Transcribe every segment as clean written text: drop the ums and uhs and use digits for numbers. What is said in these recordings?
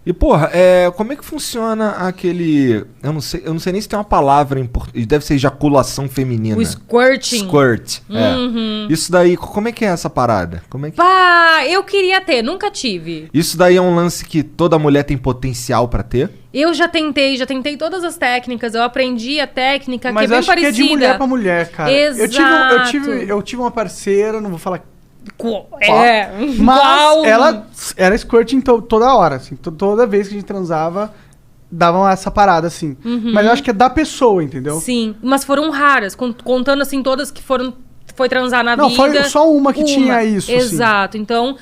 E, porra, como é que funciona aquele... Eu não sei nem se tem uma palavra em português. Deve ser ejaculação feminina. O squirting. Squirt, Isso daí, como é que é essa parada? Como é que... Pá, eu queria ter, nunca tive. Isso daí é um lance que toda mulher tem potencial pra ter? Eu já tentei todas as técnicas, eu aprendi a técnica Mas que é bem acho parecida. que é de mulher pra mulher, cara. Exato. Eu tive uma parceira, não vou falar... Mas Qual? Ela era squirting toda hora, assim. Toda vez que a gente transava, davam essa parada, assim. Mas eu acho que é da pessoa, entendeu? Sim, mas foram raras, contando assim todas que foi transar na vida. Não, foi só uma que tinha isso. Exato, então...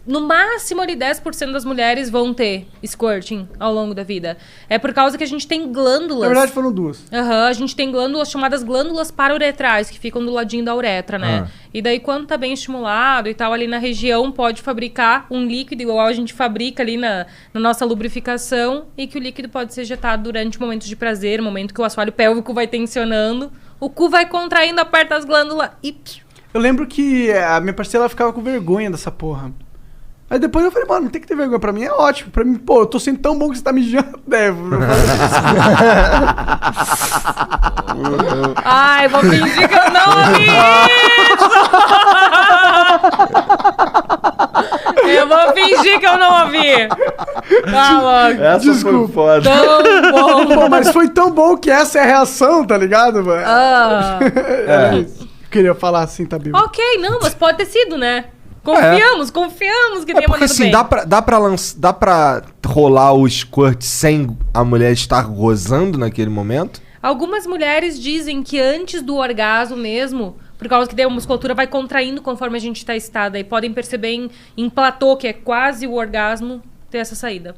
No máximo ali 10% das mulheres vão ter squirting ao longo da vida. É por causa que a gente tem glândulas. Na verdade foram duas. A gente tem glândulas chamadas glândulas parauretrais, que ficam do ladinho da uretra, né? E daí quando tá bem estimulado e tal, ali na região pode fabricar um líquido igual a gente fabrica ali na nossa lubrificação, e que o líquido pode ser injetado durante momentos de prazer, momento que o assoalho pélvico vai tensionando, o cu vai contraindo, aperta as glândulas e... Eu lembro que a minha parceira ela ficava com vergonha dessa porra. Aí depois eu falei, mano, não tem que ter vergonha. Pra mim é ótimo. Pra mim, pô, eu tô sendo tão bom que você tá mijando. Ai, vou fingir que eu não ouvi isso! Eu vou fingir que eu não ouvi. Tá logo. Essa Desculpa. foi foda. Tão bom. Pô, mas foi tão bom que essa é a reação, tá ligado, mano? Era isso. Queria falar assim, tá bem. Ok, não, mas pode ter sido, né? Confiamos que tenha Porque mandado assim, bem. dá pra rolar o squirt sem a mulher estar gozando naquele momento? Algumas mulheres dizem que antes do orgasmo mesmo, por causa que daí a musculatura vai contraindo conforme a gente tá excitada, e podem perceber em platô, que é quase o orgasmo, ter essa saída.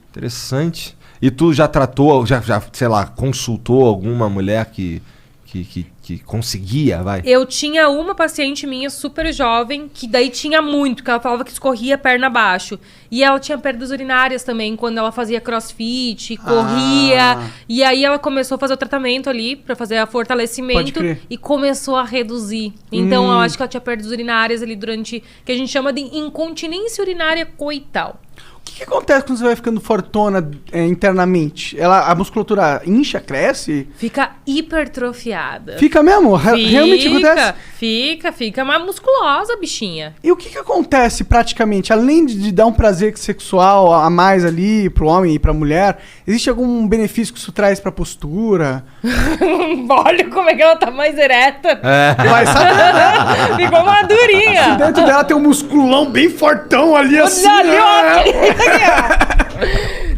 Interessante. E tu já tratou, já sei lá, consultou alguma mulher que conseguia, vai? Eu tinha uma paciente minha super jovem, que daí tinha muito, que ela falava que escorria perna abaixo. E ela tinha perdas urinárias também, quando ela fazia crossfit, corria. E aí ela começou a fazer o tratamento ali, pra fazer o fortalecimento, e começou a reduzir. Então eu acho que ela tinha perdas urinárias ali durante, que a gente chama de incontinência urinária coital. O que acontece quando você vai ficando fortona internamente? A musculatura incha, cresce? Fica hipertrofiada. Fica mesmo? Realmente acontece? Fica mais musculosa, bichinha. E o que acontece praticamente? Além de dar um prazer sexual a mais ali pro homem e pra mulher, existe algum benefício que isso traz pra postura? Olha como é que ela tá mais ereta. Vai saber, né? Ficou uma durinha. Dentro dela tem um musculão bem fortão ali assim.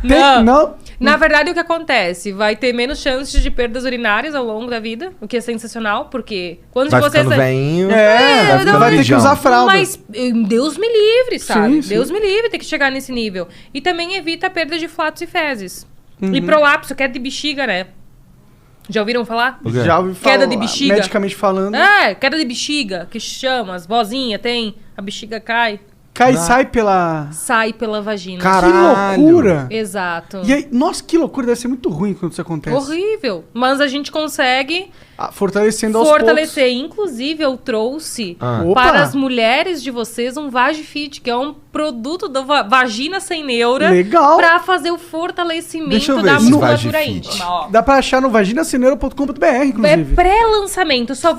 Não. Na verdade, o que acontece? Vai ter menos chances de perdas urinárias ao longo da vida, o que é sensacional, porque quando Vai você... ficando veinho, vai ter que usar fralda. Mas Deus me livre, sabe? Sim. Deus me livre ter que chegar nesse nível. E também evita a perda de flatos e fezes. E prolapso, queda de bexiga, né? Já ouviram falar? Já ouvi falar. Queda de bexiga. Medicamente falando. Queda de bexiga, que chama, as vozinhas tem, a bexiga cai. Cai e sai pela... Sai pela vagina. Caralho. Que loucura. Exato. E aí, nossa, que loucura. Deve ser muito ruim quando isso acontece. Horrível. Mas a gente consegue fortalecendo aos poucos. Inclusive, eu trouxe Opa. para as mulheres de vocês um Vagifit, que é um produto da vagina sem neura. Legal. Para fazer o fortalecimento Deixa eu ver da esse musculatura Vagifit. íntima. Ó. Dá pra achar no vaginacineiro.com.br, É inclusive. pré-lançamento. Eu só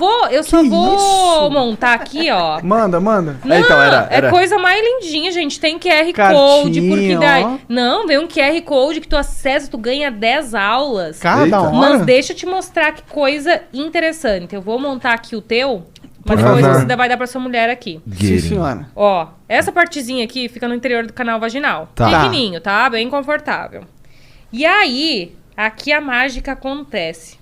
vou montar aqui, ó. Manda. Não, Então, é coisa mais lindinha, gente. Tem QR Cartinha, Code, porque daí... ó. Não, vem um QR Code que tu acessa, tu ganha 10 aulas. Cada Eita. hora. Mas deixa eu te mostrar que coisa interessante. Eu vou montar aqui o teu, mas Por depois favor. você vai dar pra sua mulher aqui. Sim, senhora. Ó, essa partezinha aqui fica no interior do canal vaginal. Tá. Pequenininho, tá? Bem confortável. E aí, aqui a mágica acontece.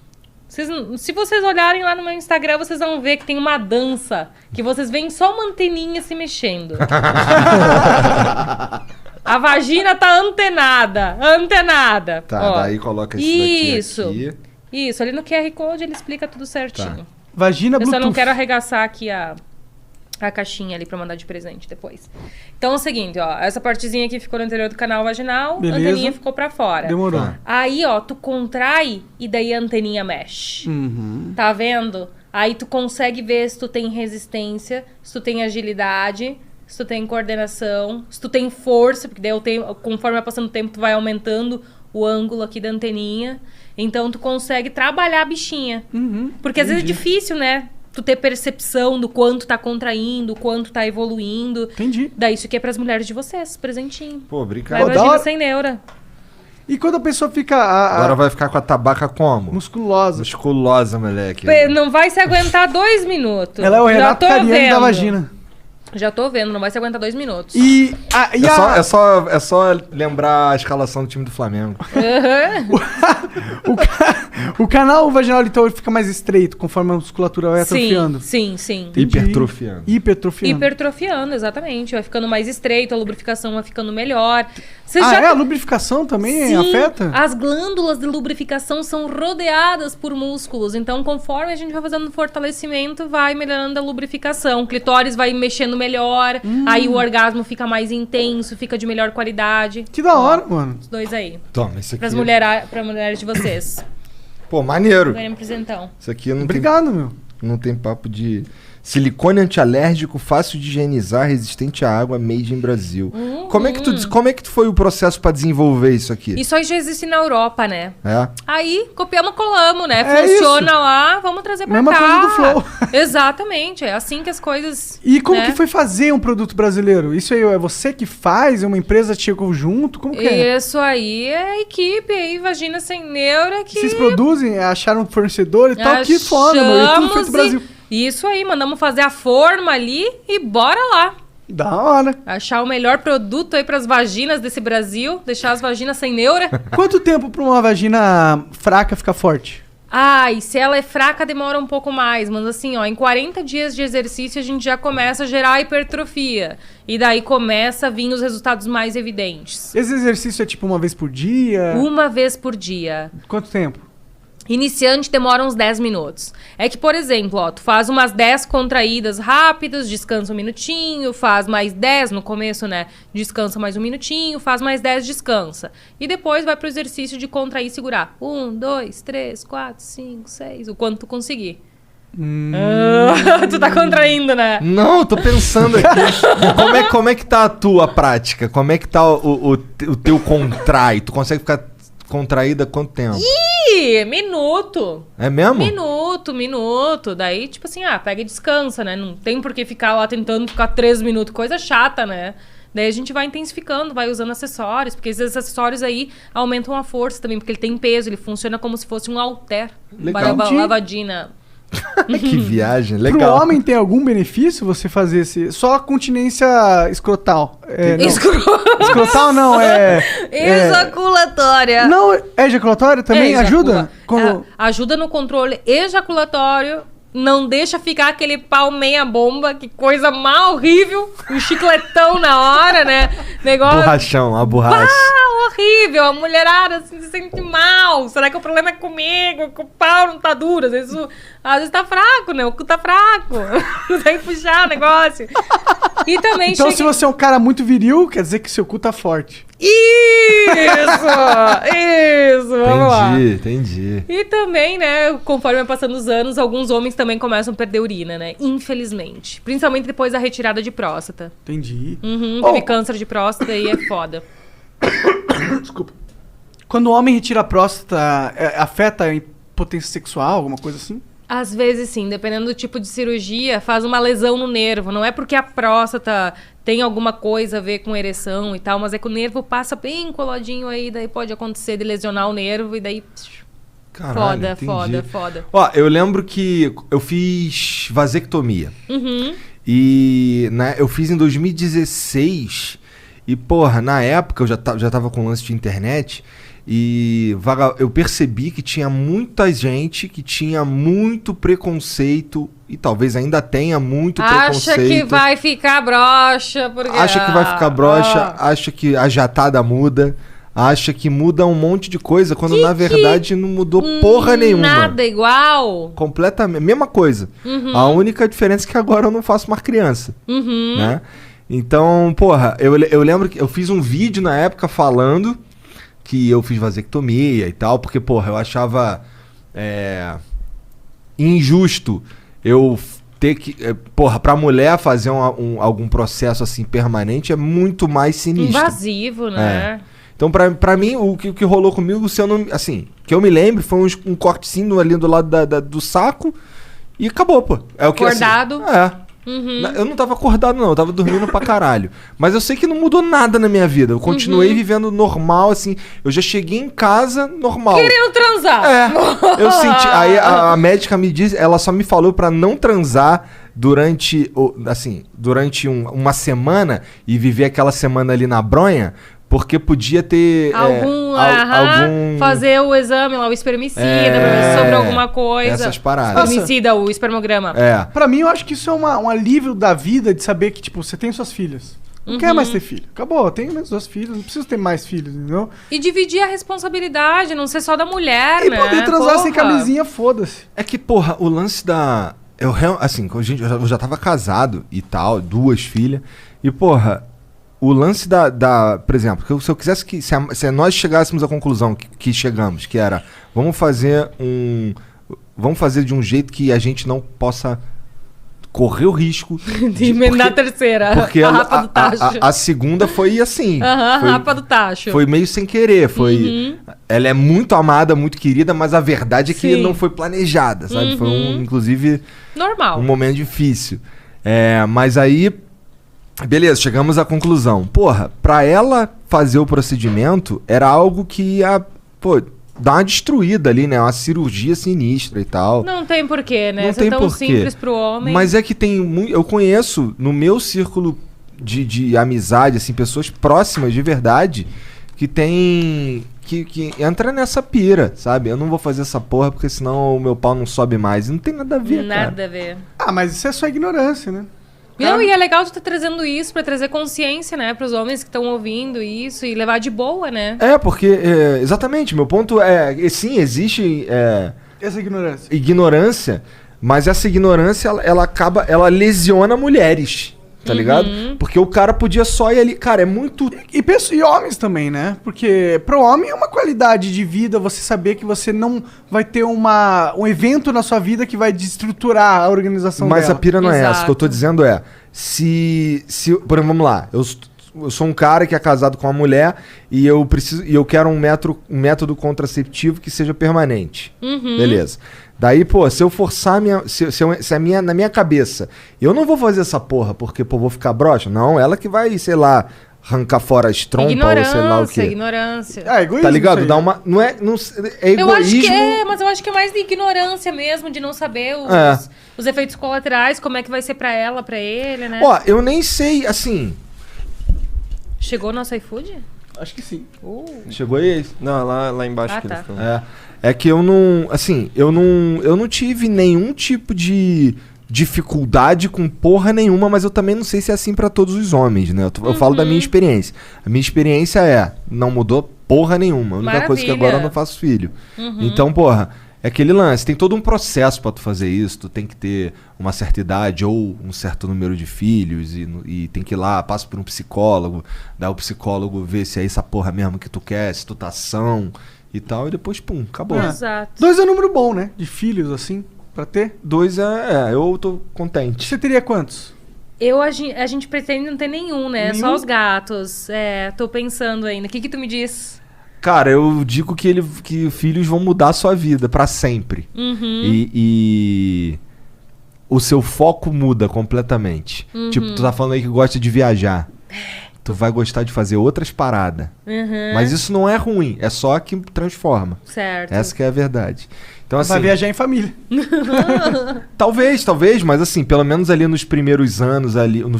Se vocês olharem lá no meu Instagram, vocês vão ver que tem uma dança, que vocês veem só uma anteninha se mexendo. A vagina tá antenada. Tá, Ó, daí coloca isso daqui aqui. Isso, ali no QR Code ele explica tudo certinho. Tá. Vagina Eu só Bluetooth. não quero arregaçar aqui a caixinha ali pra mandar de presente depois. Então é o seguinte, ó. Essa partezinha aqui ficou no interior do canal vaginal, Beleza. a anteninha ficou pra fora. Demorou. Tá. Aí, ó, tu contrai e daí a anteninha mexe. Tá vendo? Aí tu consegue ver se tu tem resistência, se tu tem agilidade. se tu tem coordenação, se tu tem força, porque daí conforme vai passando o tempo, tu vai aumentando o ângulo aqui da anteninha. Então, tu consegue trabalhar a bichinha. Porque às vezes é difícil, né? Tu ter percepção do quanto tá contraindo, quanto tá evoluindo. Entendi. Daí isso aqui é pras mulheres de vocês, presentinho. Pô, Vai obrigado. vagina sem neura. E quando a pessoa fica Agora vai ficar com a tabaca como? musculosa? Musculosa, moleque. Não vai se aguentar 2 minutos. Ela é o Já Renato tô Cariani da vendo. vagina. Já tô vendo, não vai se aguentar 2 minutos. É só lembrar a escalação do time do Flamengo. O canal vaginal então fica mais estreito conforme a musculatura vai atrofiando. Sim. Entendi. Hipertrofiando. Hipertrofiando, exatamente. Vai ficando mais estreito, a lubrificação vai ficando melhor. A lubrificação também afeta? As glândulas de lubrificação são rodeadas por músculos. Então, conforme a gente vai fazendo fortalecimento, vai melhorando a lubrificação. O clitóris vai mexendo melhor, aí o orgasmo fica mais intenso, fica de melhor qualidade. Que da hora, mano. Os 2 aí. Toma, isso aqui. Pra mulheres de vocês. Pô, maneiro. Ganhamos presentão. Isso aqui não Obrigado, meu. não tem papo de... Silicone antialérgico, fácil de higienizar, resistente à água, made in Brasil. Como é que foi o processo pra desenvolver isso aqui? Isso aí já existe na Europa, né? É? Aí, copiamos, colamos, né? É Funciona lá, vamos trazer pra Mesma cá. coisa do Flow. Exatamente, é assim que as coisas... E como né? que foi fazer um produto brasileiro? Isso aí é você que faz? É uma empresa que chegou junto? Como que é? Isso aí é a equipe aí, Vagina Sem Neura, que... Vocês produzem? Acharam um fornecedor e tal? Que foda, meu. E tudo feito no Brasil. Isso aí, mandamos fazer a forma ali e bora lá. Da hora. Achar o melhor produto aí pras vaginas desse Brasil, deixar as vaginas sem neura. Quanto tempo pra uma vagina fraca ficar forte? Ai, se ela é fraca, demora um pouco mais. Mas assim, ó, em 40 dias de exercício, a gente já começa a gerar hipertrofia. E daí começa a vir os resultados mais evidentes. Esse exercício é tipo uma vez por dia? Uma vez por dia. Quanto tempo? Iniciante demora uns 10 minutos. É que, por exemplo, ó, tu faz umas 10 contraídas rápidas, descansa um minutinho, faz mais 10 no começo, né? Descansa mais um minutinho, faz mais 10, descansa. E depois vai pro exercício de contrair e segurar. 1, 2, 3, 4, 5, 6, o quanto tu conseguir. Tu tá contraindo, né? Não, eu tô pensando aqui. Como é que tá a tua prática? Como é que tá o teu contrai? Tu consegue ficar contraída quanto tempo? Minuto. É mesmo? Minuto. Daí, tipo assim, pega e descansa, né? Não tem por que ficar lá tentando ficar 3 minutos. Coisa chata, né? Daí a gente vai intensificando, vai usando acessórios. Porque esses acessórios aí aumentam a força também. Porque ele tem peso, ele funciona como se fosse um halter. Legal. Lavadina. Que viagem, Pro legal. homem tem algum benefício você fazer esse... Só a continência escrotal. Escrotal não, Ejaculatória. Não, é ejaculatório também? Ajuda? Ajuda no controle ejaculatório. Não deixa ficar aquele pau meia bomba, que coisa mal horrível. Um chicletão na hora, né? Negócio... Borrachão, a borracha. Horrível. A mulherada assim, se sente mal. Será que o problema é comigo? Que o pau não tá duro? Às vezes tá fraco, né? O cu tá fraco. Não tem que puxar o negócio. E também então, se você é um cara muito viril, quer dizer que seu cu tá forte. Isso, vamos lá. Entendi. E também, né, conforme vai passando os anos, alguns homens também começam a perder urina, né? Infelizmente. Principalmente depois da retirada de próstata. Entendi. Teve câncer de próstata e é foda. Desculpa. Quando o homem retira a próstata, afeta a impotência sexual, alguma coisa assim? Às vezes sim, dependendo do tipo de cirurgia, faz uma lesão no nervo. Não é porque a próstata tem alguma coisa a ver com ereção e tal, mas é que o nervo passa bem coladinho aí, daí pode acontecer de lesionar o nervo e daí... Caralho, foda. Ó, eu lembro que eu fiz vasectomia. E eu fiz em 2016 e, porra, na época eu já tava com lance de internet e eu percebi que tinha muita gente que tinha muito preconceito e talvez ainda tenha muito preconceito. Acha que vai ficar broxa, porque... Acha que vai ficar broxa, acha que a jatada muda, acha que muda um monte de coisa, quando na verdade não mudou porra nenhuma. Nada igual. Completamente, mesma coisa. A única diferença é que agora eu não faço mais criança, né? Então, porra, eu lembro que eu fiz um vídeo na época falando que eu fiz vasectomia e tal, porque, porra, eu achava injusto eu ter que... Porra, pra mulher fazer algum processo assim permanente é muito mais sinistro. Invasivo, né? Então, pra mim, o que rolou comigo, se eu não... Assim, que eu me lembro, foi um cortezinho ali do lado do saco e acabou, pô. É o que, Acordado. Assim, Eu não tava acordado, não. Eu tava dormindo pra caralho. Mas eu sei que não mudou nada na minha vida. Eu continuei vivendo normal, assim. Eu já cheguei em casa normal. Querendo transar. Eu senti... Aí a médica me disse... Ela só me falou pra não transar durante uma semana e viver aquela semana ali na bronha, porque podia ter... algum... Fazer o exame lá, o espermicida, pra ver se sobre alguma coisa. Essas paradas. Espermicida, o espermograma. Pra mim, eu acho que isso é um alívio da vida de saber que, tipo, você tem suas filhas. Não quer mais ter filho. Acabou, eu tenho meus 2 filhos, não preciso ter mais filhos, entendeu? E dividir a responsabilidade, não ser só da mulher, e né? E poder transar sem camisinha, foda-se. É que, porra, o lance da... eu já tava casado e tal, 2 filhas. E, porra... O lance por exemplo, se eu quisesse que... Se nós chegássemos à conclusão que chegamos, que era... Vamos fazer de um jeito que a gente não possa correr o risco... de emendar a terceira. Porque a rapa do tacho. A segunda foi assim. A rapa do tacho. Foi meio sem querer. Ela é muito amada, muito querida, mas a verdade é que não foi planejada, sabe? Foi inclusive... normal. Um momento difícil. Mas aí... Beleza, chegamos à conclusão. Porra, pra ela fazer o procedimento, era algo que ia, dar uma destruída ali, né? Uma cirurgia sinistra e tal. Não tem porquê, né? Não Isso é tão porquê. simples pro homem. Mas é que tem... Eu conheço, no meu círculo de amizade, assim, pessoas próximas de verdade, que tem... Que entra nessa pira, sabe? Eu não vou fazer essa porra porque senão o meu pau não sobe mais. E não tem nada a ver, cara. Nada a ver. Mas isso é só ignorância, né? Não, e é legal de estar trazendo isso pra trazer consciência, né? Pros homens que estão ouvindo isso e levar de boa, né? Porque... exatamente, meu ponto sim, existe... essa ignorância. Ignorância, mas essa ignorância, ela lesiona mulheres, tá ligado? Porque o cara podia só ir ali... Cara, é muito... E homens também, né? Porque pro homem é uma qualidade de vida você saber que você não vai ter um evento na sua vida que vai desestruturar a organização dela. Mas a pira não é Exato. essa. O que eu tô dizendo é... Por exemplo, vamos lá. Eu sou um cara que é casado com uma mulher e eu quero um método contraceptivo que seja permanente. Beleza. Daí, se eu forçar na minha cabeça, eu não vou fazer essa porra porque, vou ficar broxa. Não, ela que vai, sei lá, arrancar fora as trompas ou sei lá o quê. Ignorância. Egoísmo. Tá ligado? Dá uma... Não é egoísmo. Eu acho que mas eu acho que é mais de ignorância mesmo, de não saber os efeitos colaterais, como é que vai ser pra ela, pra ele, né? Eu nem sei, assim... Chegou o nosso iFood? Acho que sim. Chegou aí? Não, lá embaixo. Ah, que tá. eles estão. É que eu não... Assim, eu não tive nenhum tipo de dificuldade com porra nenhuma, mas eu também não sei se é assim pra todos os homens, né? Eu falo da minha experiência. A minha experiência não mudou porra nenhuma. A única coisa que agora eu não faço filho. Então, porra, é aquele lance. Tem todo um processo pra tu fazer isso. Tu tem que ter uma certa idade ou um certo número de filhos e tem que ir lá, passa por um psicólogo, daí o psicólogo vê se é essa porra mesmo que tu quer, se tu tá são e tal, e depois, pum, acabou. Exato. 2 é um número bom, né? De filhos, assim, pra ter. 2 eu tô contente. Você teria quantos? A gente pretende não ter nenhum, né? Nenhum? Só os gatos. Tô pensando ainda. O que tu me diz? Cara, eu digo que filhos vão mudar a sua vida pra sempre. E o seu foco muda completamente. Tipo, tu tá falando aí que gosta de viajar. Tu vai gostar de fazer outras paradas. Mas isso não é ruim, é só que transforma. Certo. Essa que é a verdade. Então, assim, Vai viajar em família. talvez, mas assim, pelo menos ali nos primeiros anos ali, no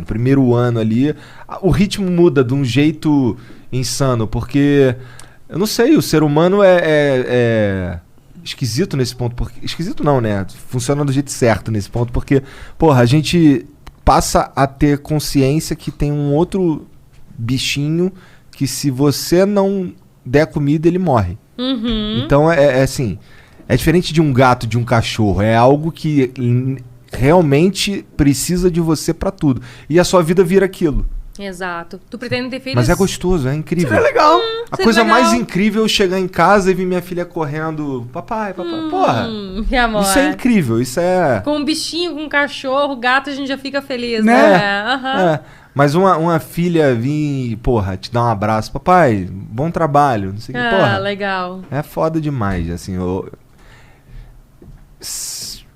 primeiro ano ali, o ritmo muda de um jeito insano, porque eu não sei, o ser humano é esquisito nesse ponto, porque esquisito não, né? Funciona do jeito certo nesse ponto, porque, porra, a gente passa a ter consciência que tem um outro bichinho que se você não der comida, ele morre. Então é assim, é diferente de um gato, de um cachorro, é algo que realmente precisa de você pra tudo. E a sua vida vira aquilo. Exato. Tu pretende ter filhos? Mas é gostoso, é incrível. É legal. A seria coisa legal. mais incrível é eu chegar em casa e ver minha filha correndo. Papai. Porra. Que amor. Isso é incrível, isso é... Com um bichinho, com um cachorro, gato, a gente já fica feliz, Né? né? Aham. É. Mas uma filha vir, porra, te dar um abraço. Papai, bom trabalho. Não sei o que, porra. Legal. É foda demais, assim.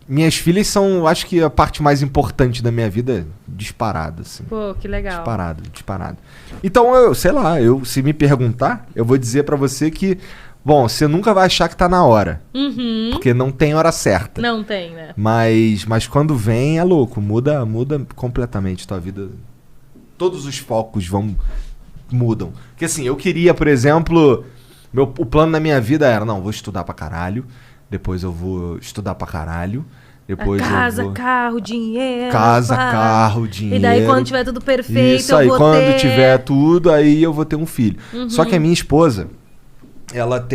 Minhas filhas são, acho que a parte mais importante da minha vida, disparada, assim. Pô, que legal. Disparado. Então, eu, sei lá, se me perguntar, eu vou dizer pra você que, bom, você nunca vai achar que tá na hora. Uhum. Porque não tem hora certa. Não tem, né? Mas quando vem, é louco. Muda completamente tua vida. Todos os focos mudam. Porque assim, eu queria, por exemplo... O plano na minha vida era, não, vou estudar pra caralho. Depois eu vou estudar pra caralho. Depois Casa, eu vou... carro, dinheiro. Casa, pá. carro, dinheiro. E daí quando tiver tudo perfeito, Isso aí, eu vou quando ter... tiver tudo, aí eu vou ter um filho. Uhum. Só que a minha esposa, ela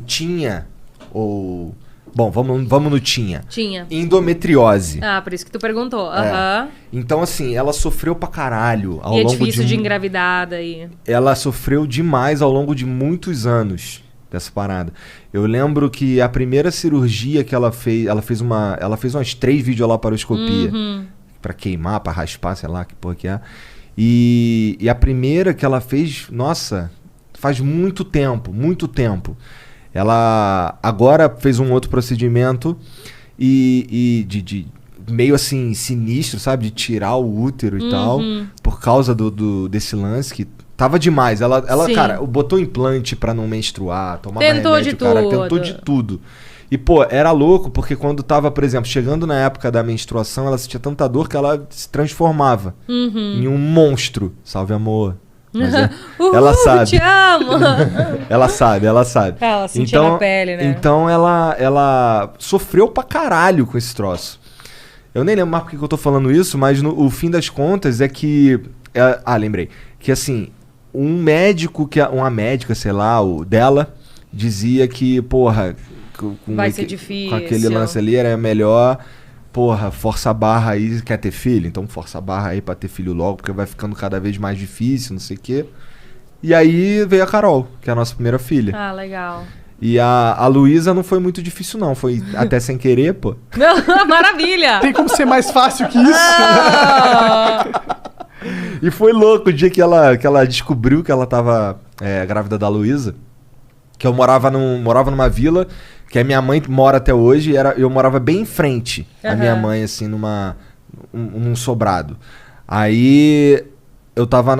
tinha, ou... Bom, vamos no tinha. Tinha. Endometriose. Ah, por isso que tu perguntou. Aham. Então, assim, ela sofreu pra caralho ao E é longo difícil de um- engravidar daí. Ela sofreu demais ao longo de muitos anos dessa parada. Eu lembro que a primeira cirurgia que ela fez umas 3 videolaparoscopias pra queimar, pra raspar, sei lá que porra que é. E a primeira que ela fez, nossa, faz muito tempo. Ela agora fez um outro procedimento de meio assim sinistro, sabe? De tirar o útero e tal, por causa desse lance que tava demais. Ela Sim. cara, botou implante pra não menstruar, tomava Tentou remédio, de cara, tudo. tentou de tudo. E, pô, era louco, porque quando tava, por exemplo, chegando na época da menstruação, ela sentia tanta dor que ela se transformava em um monstro. Salve, amor. Mas ela sabe. Te amo! Ela sabe. Ela sentia na pele, né? Então ela sofreu pra caralho com esse troço. Eu nem lembro mais porque que eu tô falando isso, mas o fim das contas é que... lembrei. Que assim, uma médica, sei lá, dela, dizia que, porra... Vai ser difícil. Com aquele lance ali era melhor... Porra, força a barra aí, quer ter filho? Então força a barra aí pra ter filho logo, porque vai ficando cada vez mais difícil, não sei o quê. E aí veio a Carol, que é a nossa primeira filha. Ah, legal. E a Luísa não foi muito difícil, não. Foi até sem querer, pô. Não, maravilha! Tem como ser mais fácil que isso? Ah! E foi louco o dia que ela descobriu que ela tava grávida da Luísa. Que eu morava numa vila, que a minha mãe mora até hoje, e eu morava bem em frente à minha mãe, assim, num sobrado. Aí eu tava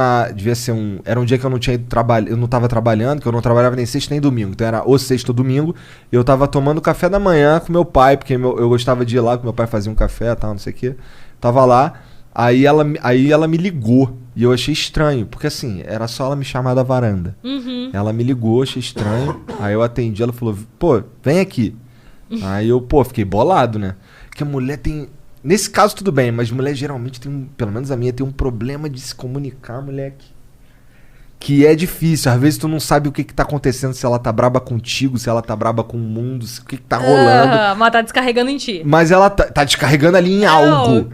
era um dia que eu não tinha ido eu não tava trabalhando, que eu não trabalhava nem sexta nem domingo. Então era ou sexta ou domingo, e eu tava tomando café da manhã com meu pai, porque eu gostava de ir lá, que meu pai fazia um café e tal, não sei o quê. Tava lá, aí ela me ligou, e eu achei estranho, porque assim, era só ela me chamar da varanda. Ela me ligou, achei estranho, aí eu atendi, ela falou, pô, vem aqui. Aí eu, fiquei bolado, né? Porque a mulher tem... Nesse caso tudo bem, mas mulher geralmente tem pelo menos a minha, tem um problema de se comunicar, moleque. Que é difícil, às vezes tu não sabe o que tá acontecendo, se ela tá braba contigo, se ela tá braba com o mundo, o que tá rolando. Mas tá descarregando em ti. Mas ela tá descarregando ali em algo.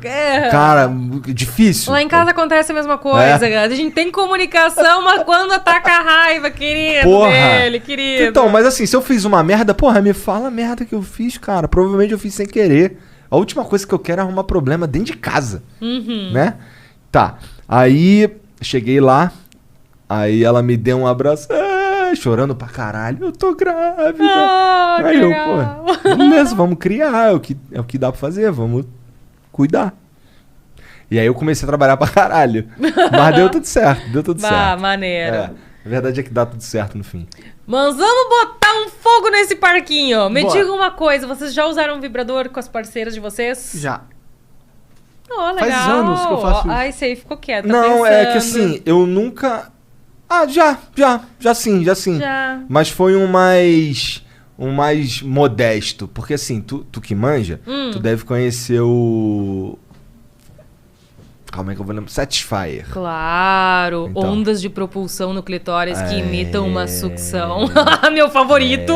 Cara, difícil. Lá em casa acontece a mesma coisa, cara. A gente tem comunicação, mas quando ataca a raiva, querido dele, querido. Então, mas assim, se eu fiz uma merda, me fala a merda que eu fiz, cara. Provavelmente eu fiz sem querer. A última coisa que eu quero é arrumar problema dentro de casa. Né? Tá. Aí, cheguei lá. Aí ela me deu um abraço, chorando pra caralho. Eu tô grávida. Aí eu, beleza, vamos criar. É o que dá pra fazer, vamos cuidar. E aí eu comecei a trabalhar pra caralho. Mas deu tudo certo, certo. Maneiro. A verdade é que dá tudo certo no fim. Mas vamos botar um fogo nesse parquinho. Me Bora. diga uma coisa, vocês já usaram um vibrador com as parceiras de vocês? Já. Oh, legal. Faz anos que eu faço isso. Ai, sei, ficou quieto. Não, é que assim, eu nunca... já sim. Já. Mas foi um mais modesto. Porque assim, tu que manja, tu deve conhecer o... Calma aí que eu vou lembrar. Satisfyer. Claro, Então. ondas de propulsão no clitóris que imitam uma sucção. Meu favorito.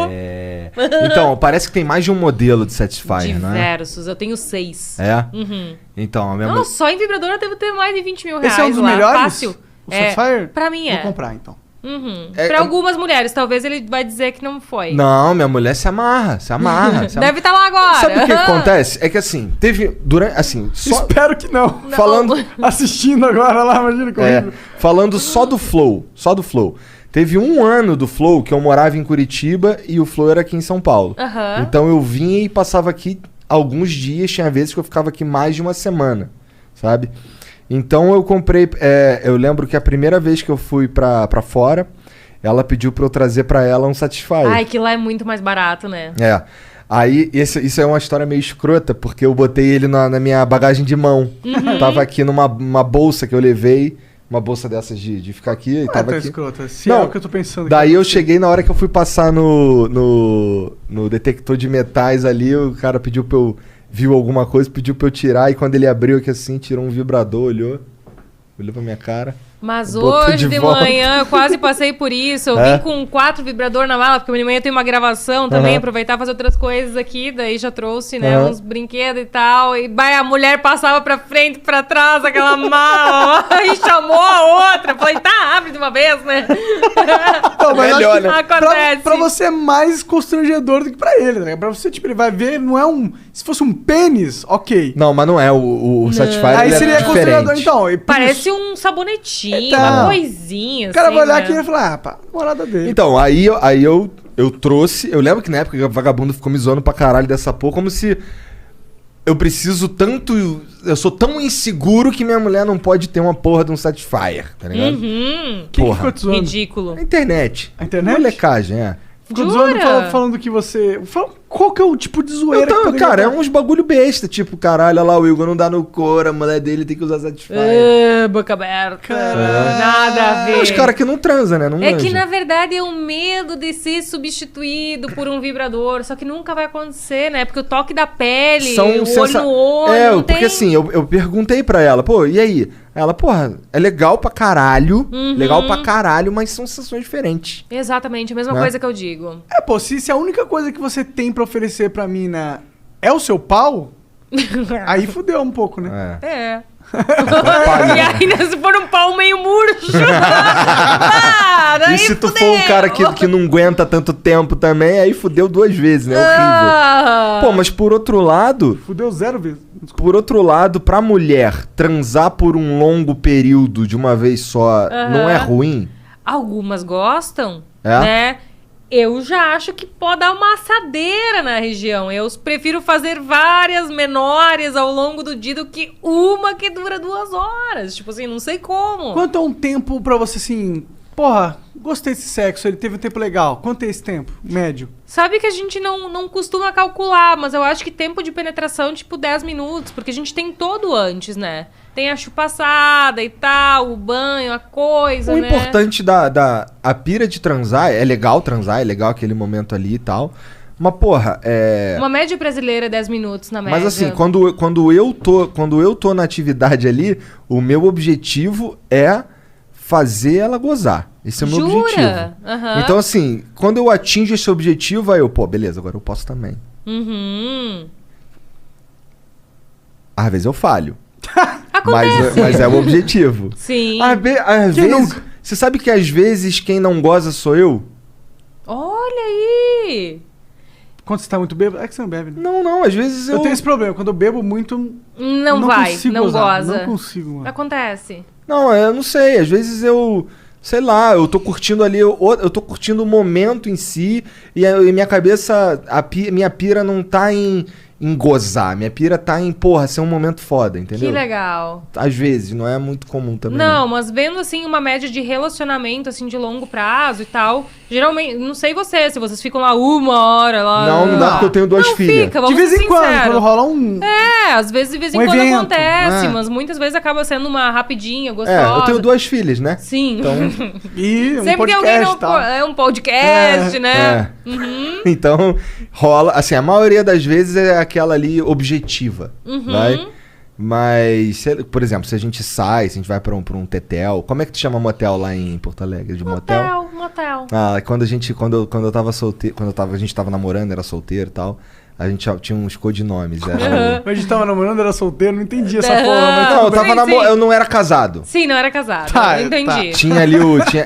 Então, parece que tem mais de um modelo de Satisfyer, não é? Diversos, eu tenho 6. É? Então, a minha Não, só em vibrador eu devo ter mais de 20 mil reais. Esse é um dos lá. melhores? Fácil. O Satisfyer? Pra mim é. Vou comprar, então. Uhum. Pra algumas mulheres, talvez ele vai dizer que não foi. Não, minha mulher se amarra. Deve estar lá agora. Sabe o que acontece? É que assim, Espero que não. Falando... Assistindo agora lá, imagina que horrível. Falando só do Flow. Teve um ano do Flow que eu morava em Curitiba e o Flow era aqui em São Paulo. Uhum. Então eu vinha e passava aqui alguns dias, tinha vezes que eu ficava aqui mais de uma semana, sabe? Então eu comprei, eu lembro que a primeira vez que eu fui pra fora, ela pediu pra eu trazer pra ela um Satisfyer. Ai, que lá é muito mais barato, né? Aí, isso é uma história meio escrota, porque eu botei ele na minha bagagem de mão. Tava aqui numa bolsa que eu levei, uma bolsa dessas de ficar aqui, e tava aqui. Escrota. Se é o que eu tô pensando. Daí eu cheguei, na hora que eu fui passar no detector de metais ali, o cara pediu pra eu... Viu alguma coisa, pediu pra eu tirar, e quando ele abriu aqui assim, tirou um vibrador, olhou pra minha cara. Mas hoje de manhã eu quase passei por isso. Eu vim com 4 vibradores na mala, porque amanhã eu tenho uma gravação também, aproveitar fazer outras coisas aqui. Daí já trouxe, né, uns brinquedos e tal. E a mulher passava pra frente, pra trás, aquela mala. E chamou a outra. Falei, tá, abre de uma vez, né? Não, mas melhor, né? Acontece. Pra você é mais constrangedor do que pra ele, né? Pra você, tipo, ele vai ver, não é um... Se fosse um pênis, ok. Não, mas não é. O Satisfyer Aí ele seria é constrangedor, diferente. então. Parece um sabonetinho, Então, uma coisinha. O cara assim, vai olhar né? aqui e vai falar, pá, morada dele. Então, aí eu trouxe... Eu lembro que na época o vagabundo ficou me zoando pra caralho dessa porra, como se... Eu preciso tanto... Eu sou tão inseguro que minha mulher não pode ter uma porra de um Satisfyer, tá ligado? Quem porra. ficou te zoando? Ridículo. A internet. A internet? Molecagem, Ficou te Jura? zoando falando que você... Qual que é o tipo de zoeira que poderia Cara, é dar? uns bagulho besta, tipo, caralho, olha lá, o Igor não dá no couro, a mulher dele tem que usar Satisfyer. Boca aberta. Nada a ver. É os caras que não transam, né? Não É que, manja. na verdade, é o medo de ser substituído por um vibrador. Só que nunca vai acontecer, né? Porque o toque da pele, o olho no olho, não porque tem... assim, eu perguntei pra ela, pô, e aí? Ela, porra, é legal pra caralho, mas são sensações diferentes. Exatamente, a mesma Né? coisa que eu digo. Pô, se a única coisa que você tem pra oferecer pra mim, né, é o seu pau, aí fudeu um pouco, né? É. Atrapalha, E né? ainda se for um pau meio murcho. E se tu for um cara que não aguenta tanto tempo também, aí fudeu 2 vezes, né? Horrível. Pô, mas por outro lado... Fudeu 0 vezes. Por outro lado, pra mulher transar por um longo período de uma vez só não é ruim? Algumas gostam, É? né? Eu já acho que pode dar uma assadeira na região. Eu prefiro fazer várias menores ao longo do dia do que uma que dura 2 horas. Tipo assim, não sei como. Quanto é um tempo pra você, assim... Porra, gostei desse sexo, ele teve um tempo legal. Quanto é esse tempo? Médio? Sabe que a gente não costuma calcular, mas eu acho que tempo de penetração, tipo 10 minutos, porque a gente tem todo antes, né? Tem a chupaçada e tal, o banho, a coisa, O né? importante a pira de transar, é legal transar, é legal aquele momento ali e tal. Mas, porra, Uma média brasileira é 10 minutos na média. Mas assim, quando eu tô na atividade ali, o meu objetivo é fazer ela gozar. Esse é o meu objetivo. Aham. Então, assim, quando eu atingo esse objetivo, aí eu, pô, beleza, agora eu posso também. Às vezes eu falho. Acontece. Mas é o objetivo. Sim. Às Quem vezes. nunca? Você sabe que às vezes quem não goza sou eu? Olha aí. Quando você tá muito bêbado, é que você não bebe, né? Não, às vezes eu. Eu tenho esse problema, quando eu bebo muito... Não vai, consigo não gozar, goza. Não consigo, mano. Acontece. Não, eu não sei. Às vezes eu. Sei lá, eu tô curtindo ali. Eu tô curtindo o momento em si. E minha cabeça. Minha pira não tá em gozar. Minha pira tá em, porra, ser um momento foda, entendeu? Que legal. Às vezes, não é muito comum também. Não, mas vendo, assim, uma média de relacionamento, assim, de longo prazo e tal, geralmente, não sei se vocês ficam lá 1 hora, lá... Não dá porque eu tenho 2 filhas. Fica, De vamos vez ser em quando, sinceros. quando rola um... Às vezes, de vez em Um quando evento, acontece, né? mas muitas vezes acaba sendo uma rapidinha, gostosa. Eu tenho 2 filhas, né? Sim. Então, E um Sempre tem podcast alguém e tal. um podcast, né? Então, rola. Assim, a maioria das vezes é aquela ali objetiva. Vai? Mas, por exemplo, se a gente sai, se a gente vai pra um tetel. Como é que tu chama motel lá em Porto Alegre? De motel? motel. Quando eu tava solteiro, a gente tava namorando, era solteiro e tal, a gente tinha uns codinomes. Era A gente tava namorando, era solteiro, não entendi essa porra. Mas Não, eu tudo bem. tava eu não era casado. Sim, não era casado. Tá, Entendi. Tinha ali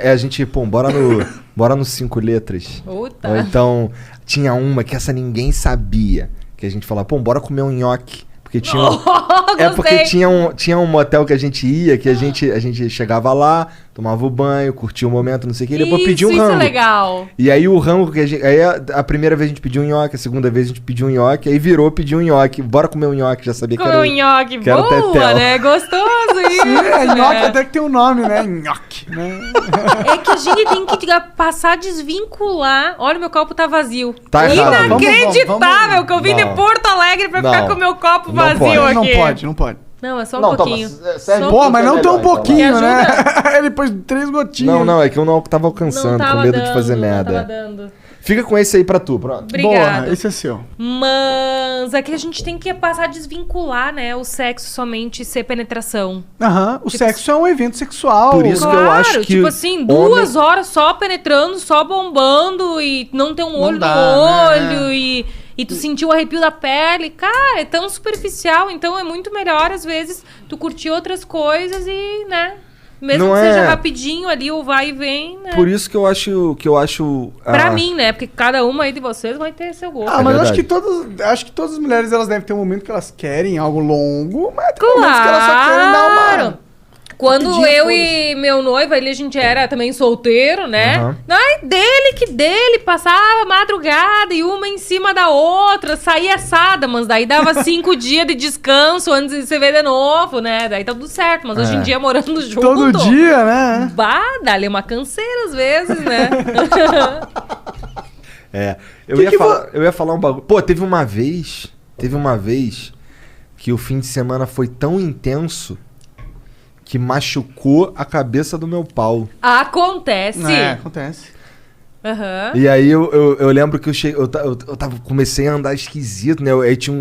a gente, pô, bora no 5 letras. Puta. Ou então, tinha uma que essa ninguém sabia. Que a gente falava, pô, bora comer um nhoque. Porque tinha porque tinha um motel que a gente ia, que a gente chegava lá, tomava o banho, curtia o momento, não sei o que, e depois pedia um rango. Isso é legal. E aí o rango que a primeira vez a gente pediu um nhoque, a segunda vez a gente pediu um nhoque, aí virou pedir um nhoque. Bora comer um nhoque, já sabia que era um nhoque, que era o boa, tetel. né? Gostoso isso. Nhoque até que tem um nome, né? Nhoque, né? É que a gente tem que passar a desvincular. Olha, meu copo tá vazio. Tá errado. Inacreditável que eu vim de Porto Alegre pra ficar com o meu copo vazio aqui. Não pode. Não, é só um pouquinho. Pô, mas não tão um pouquinho, Me né? Ele pôs 3 gotinhas. Não, é que eu não tava alcançando, com medo de fazer merda. Não tava dando. Fica com esse aí pra tu, pronto. Obrigada. Boa, esse é seu. Mas é que a gente tem que passar a desvincular, né? O sexo somente ser penetração. Aham, o sexo é um evento sexual. Por isso que eu acho que tipo assim, 2 horas só penetrando, só bombando e não ter um olho no olho e tu sentiu o arrepio da pele. Cara, é tão superficial. Então é muito melhor, às vezes, tu curtir outras coisas e, né? Mesmo não que seja rapidinho ali, ou vai e vem, né? Por isso que eu acho... Pra mim, né? Porque cada uma aí de vocês vai ter seu gosto. Mas eu acho que todas as mulheres elas devem ter um momento que elas querem algo longo, mas tem claro. momentos que elas só querem dar uma... Quando eu e meu noivo, a gente era também solteiro, né? Uhum. Ai, dele, passava madrugada e uma em cima da outra, saía assada, mas daí dava 5 dias de descanso antes de se ver de novo, né? Daí tá tudo certo, mas hoje em dia morando junto... Todo dia, né? Dá-lhe uma canseira às vezes, né? Eu ia falar um bagulho. Pô, teve uma vez que o fim de semana foi tão intenso que machucou a cabeça do meu pau. Acontece. Acontece. Uhum. E aí eu lembro que comecei a andar esquisito, né? Aí tinha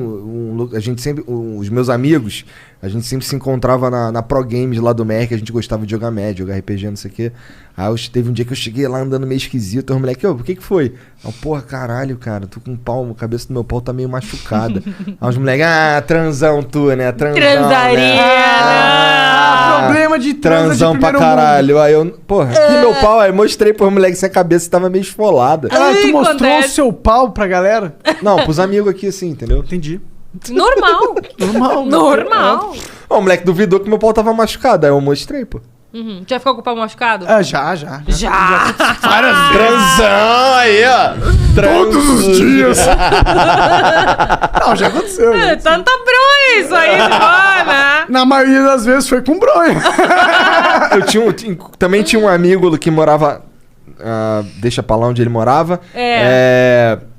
a gente sempre, os meus amigos, a gente sempre se encontrava na Pro Games lá do Merc, a gente gostava de jogar Magic, jogar RPG, não sei o quê. Aí teve um dia que eu cheguei lá andando meio esquisito, os moleques, por que foi? Porra, caralho, cara, tô com a cabeça do meu pau tá meio machucada. Aí os moleques, transão tu, né? Transaria! Né? Problema de transão pra caralho. Aí eu, porra, aqui meu pau, aí mostrei pros moleques sem a cabeça tava meio esfolada. Tu mostrou o seu pau pra galera? Não, pros amigos aqui assim, entendeu? Entendi. Normal. O moleque duvidou que meu pau tava machucado, aí eu mostrei, pô. Uhum. Já ficou com o pau machucado? Já. Várias transão aí, ó. Todos os dias. Não, já aconteceu. Tanta bronha isso aí, né? Na maioria das vezes foi com bronha. Também tinha um amigo que morava... deixa pra lá onde ele morava.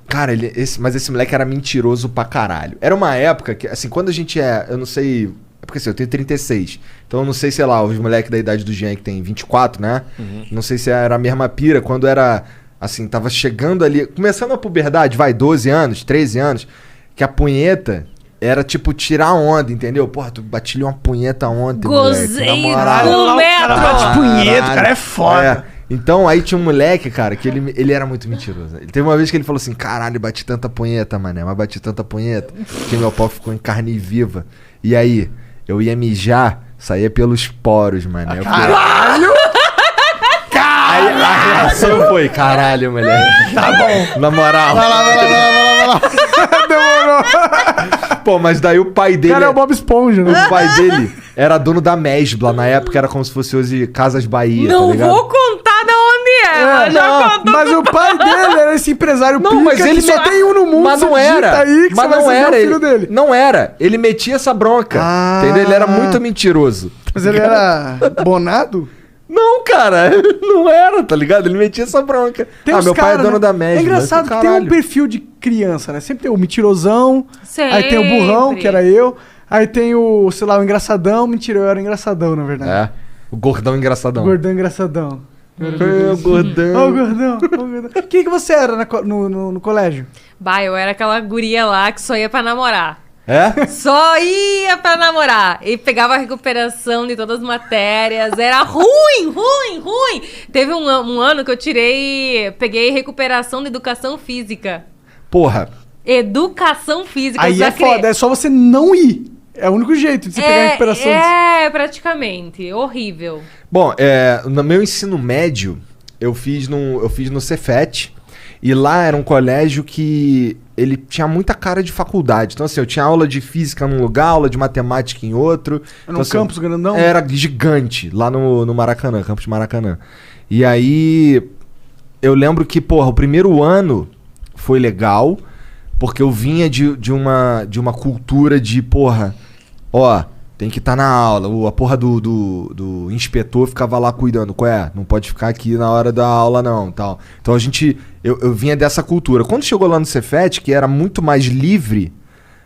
Cara, mas esse moleque era mentiroso pra caralho. Era uma época que, assim, quando a gente eu não sei... É porque assim, eu tenho 36. Então eu não sei, sei lá, os moleques da idade do Jean que tem 24, né? Uhum. Não sei se era a mesma pira. Quando era, assim, tava chegando ali... Começando a puberdade, 12 anos, 13 anos. Que a punheta era, tipo, tirar onda, entendeu? Porra, tu bati uma punheta ontem, Gozei moleque. Na moral. no metro! Bate punheta, o cara é foda. Então, aí tinha um moleque, cara, que ele era muito mentiroso. Ele teve uma vez que ele falou assim, caralho, bati tanta punheta, mané, mas bati tanta punheta que meu pau ficou em carne viva. E aí, eu ia mijar, saía pelos poros, mané. Caralho! Aí a reação foi, caralho, moleque. Tá bom. Na moral. Vai lá. Demorou. Pô, mas daí o pai dele... Cara, é o Bob Esponja, né? O pai dele era dono da Mesbla. Na época era como se fosse hoje Casas Bahia, não tá ligado? vou contar de onde mas já contou. Mas o pai dele era esse empresário pica mas ele que só tem um no mundo. Mas não era. Aí que mas você não vai ser era. o filho dele. Não era. Ele metia essa bronca. Entendeu? Ele era muito mentiroso. Mas ele era bonado? Não, cara, não era, tá ligado? Ele metia essa bronca. Meu pai é dono da Mesbla. É engraçado que tem um perfil de criança, né? Sempre tem o mentirosão, aí tem o burrão, que era eu, aí tem o, sei lá, o engraçadão. Mentira, eu era engraçadão, na verdade. É, o gordão engraçadão. O gordão engraçadão. O gordão. Ó, o gordão. Quem que você era no colégio? Eu era aquela guria lá que só ia pra namorar. É? Só ia pra namorar. E pegava a recuperação de todas as matérias. Era ruim. Teve um ano que eu peguei recuperação de educação física. Porra. Educação física. Aí é foda, é só você não ir. É o único jeito de você pegar a recuperação. Praticamente. Horrível. Bom, no meu ensino médio, eu fiz no Cefet. E lá era um colégio que ele tinha muita cara de faculdade. Então, assim, eu tinha aula de física num lugar, aula de matemática em outro. Era um campus grandão? Era gigante, lá no Maracanã, campus de Maracanã. E aí, eu lembro que, porra, o primeiro ano foi legal, porque eu vinha de uma cultura de, porra, ó... Tem que estar na aula. A porra do inspetor ficava lá cuidando. Qual é? Não pode ficar aqui na hora da aula, não. Tal. Então eu vinha dessa cultura. Quando chegou lá no Cefet, que era muito mais livre,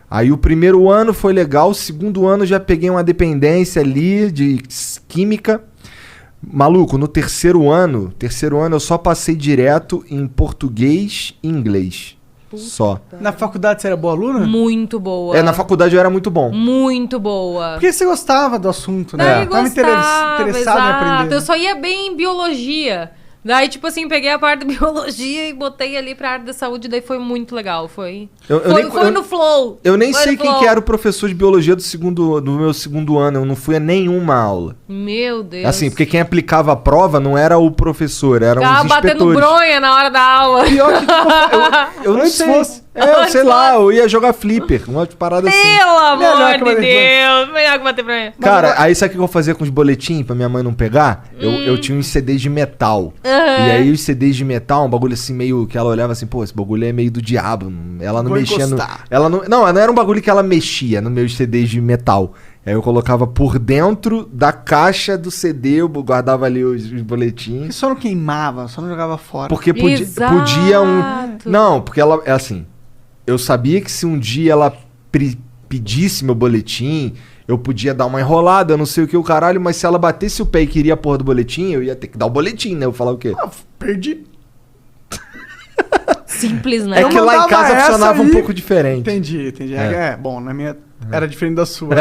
aí o primeiro ano foi legal. O segundo ano já peguei uma dependência ali de química. Maluco, no terceiro ano eu só passei direto em português e inglês. Só. Na faculdade você era boa aluna? Muito boa. Na faculdade eu era muito bom. Muito boa. Porque você gostava do assunto, né? Daí Tava interessado em aprender. Eu só ia bem em biologia. Daí, tipo assim, peguei a parte de biologia e botei ali pra área da saúde, daí foi muito legal. Foi no flow. Eu nem sei quem que era o professor de biologia do meu segundo ano. Eu não fui a nenhuma aula. Meu Deus. Assim, porque quem aplicava a prova não era o professor, eram os inspetores. Batendo bronha na hora da aula. Pior que eu não sei. Sei lá, eu ia jogar flipper, uma parada assim. Pelo amor de Deus. Melhor que bater bronha. Cara, aí sabe o que eu vou fazer com os boletins pra minha mãe não pegar? Eu tinha uns CDs de metal. E aí os CDs de metal, um bagulho assim meio que ela olhava assim, pô, esse bagulho é meio do diabo. Ela não mexia no... Não era um bagulho que ela mexia nos meus CDs de metal. Aí eu colocava por dentro da caixa do CD, eu guardava ali os boletins. E só não queimava, só não jogava fora. Porque podia Não, porque ela... É assim, eu sabia que se um dia ela pedisse meu boletim, eu podia dar uma enrolada, não sei o que o caralho, mas se ela batesse o pé e queria a porra do boletim, eu ia ter que dar o boletim, né? Eu falar o quê? Perdi. Simples, né? É que lá em casa funcionava um pouco diferente. Entendi. Bom, na minha era diferente da sua.